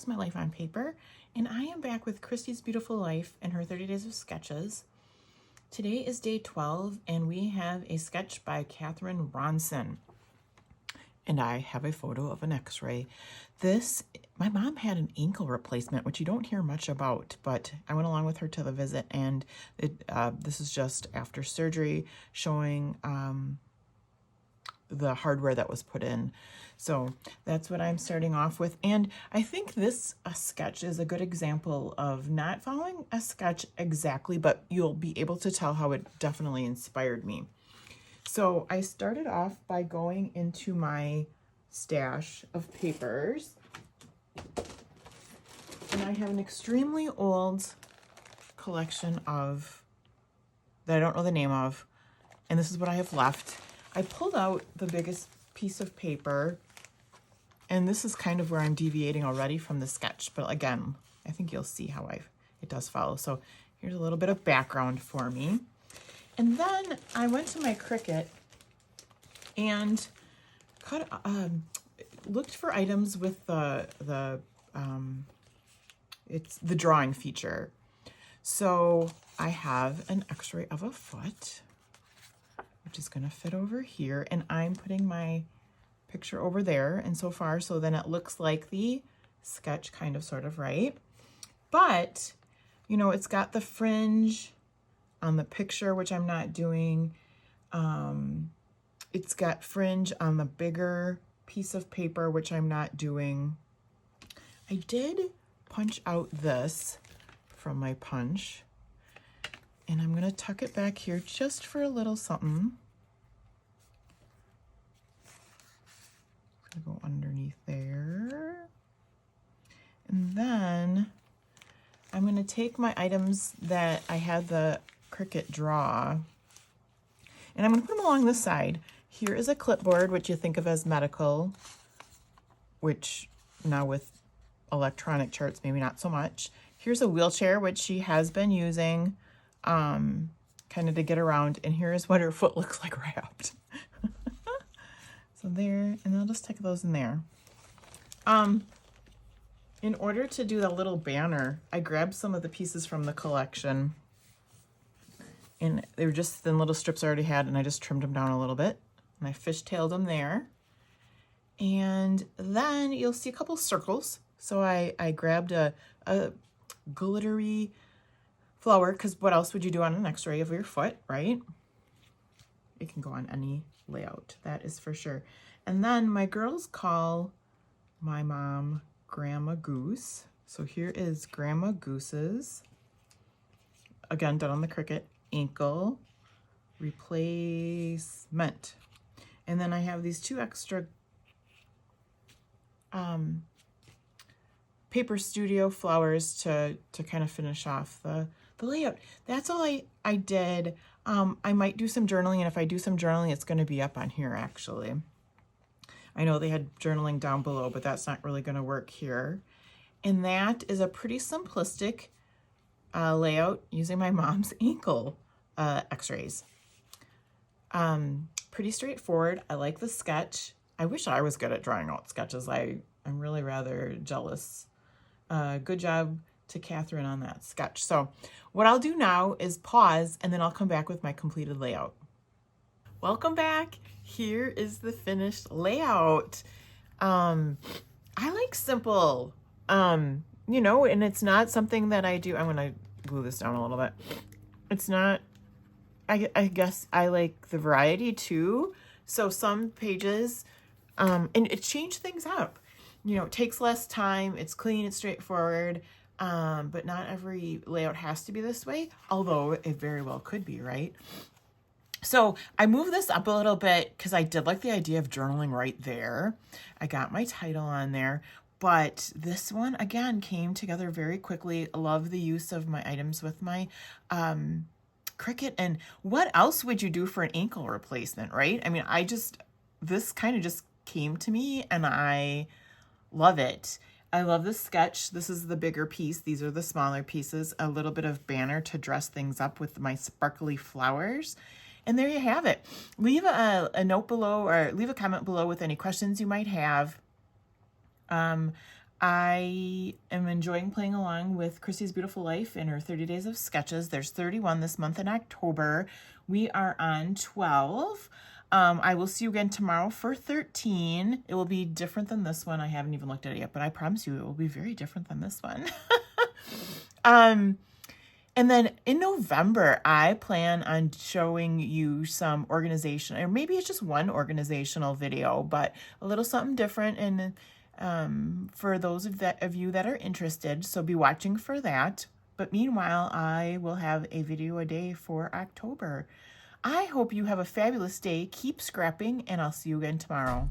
is My Life on Paper, and I am back with Christy's Beautiful Life and her 30 Days of Sketches. Today is day 12, and we have a sketch by Catherine Ronson. And I have a photo of an x-ray. My mom had an ankle replacement, which you don't hear much about, but I went along with her to the visit, and this is just after surgery, showing the hardware that was put in. So that's what I'm starting off with. And I think this sketch is a good example of not following a sketch exactly, but you'll be able to tell how it definitely inspired me. So I started off by going into my stash of papers, and I have an extremely old collection that I don't know the name of, and this is what I have left. I pulled out the biggest piece of paper, and this is kind of where I'm deviating already from the sketch, but again, I think you'll see how it does follow. So here's a little bit of background for me. And then I went to my Cricut and looked for items with it's the drawing feature. So I have an x-ray of a foot, which is going to fit over here, and I'm putting my picture over there, and so far, so then it looks like the sketch kind of sort of, right? But, you know, it's got the fringe on the picture, which I'm not doing. It's got fringe on the bigger piece of paper, which I'm not doing. I did punch out this from my punch, and I'm going to tuck it back here just for a little something. Go underneath there. And then I'm going to take my items that I had the Cricut draw, and I'm going to put them along this side. Here is a clipboard, which you think of as medical, which now with electronic charts, maybe not so much. Here's a wheelchair, which she has been using kind of to get around, and here's what her foot looks like wrapped. So there, and I'll just take those in there. In order to do the little banner, I grabbed some of the pieces from the collection, and they were just thin little strips I already had, and I just trimmed them down a little bit, and I fishtailed them there. And then you'll see a couple circles. So I grabbed a glittery flower, because what else would you do on an x-ray of your foot, right? It can go on any layout, that is for sure. And then my girls call my mom Grandma Goose. So here is Grandma Goose's, again done on the Cricut, ankle replacement. And then I have these two extra Paper Studio flowers to kind of finish off the layout. That's all I did. I might do some journaling, and if I do some journaling, it's going to be up on here, actually. I know they had journaling down below, but that's not really going to work here. And that is a pretty simplistic layout using my mom's ankle x-rays. Pretty straightforward. I like the sketch. I wish I was good at drawing out sketches. I'm really rather jealous. Good job to Catherine on that sketch. So what I'll do now is pause, and then I'll come back with my completed layout. Welcome back. Here is the finished layout. I like simple, you know, and it's not something that I do. I'm going to glue this down a little bit. It's not, I guess I like the variety too. So some pages, and it changed things up. You know, it takes less time, it's clean, it's straightforward, but not every layout has to be this way, although it very well could be, right? So I moved this up a little bit because I did like the idea of journaling right there. I got my title on there, but this one, again, came together very quickly. I love the use of my items with my Cricut. And what else would you do for an ankle replacement, right? I mean, this kind of just came to me, and I love it. I love this sketch. This is the bigger piece. These are the smaller pieces. A little bit of banner to dress things up with my sparkly flowers. And there you have it. Leave a note below, or leave a comment below with any questions you might have. I am enjoying playing along with Chrissy's Beautiful Life in her 30 Days of Sketches. There's 31 this month in October. We are on 12. I will see you again tomorrow for 13. It will be different than this one. I haven't even looked at it yet, but I promise you it will be very different than this one. And then in November, I plan on showing you some organization, or maybe it's just one organizational video, but a little something different, and for those of you that are interested, so be watching for that. But meanwhile, I will have a video a day for October. I hope you have a fabulous day. Keep scrapping, and I'll see you again tomorrow.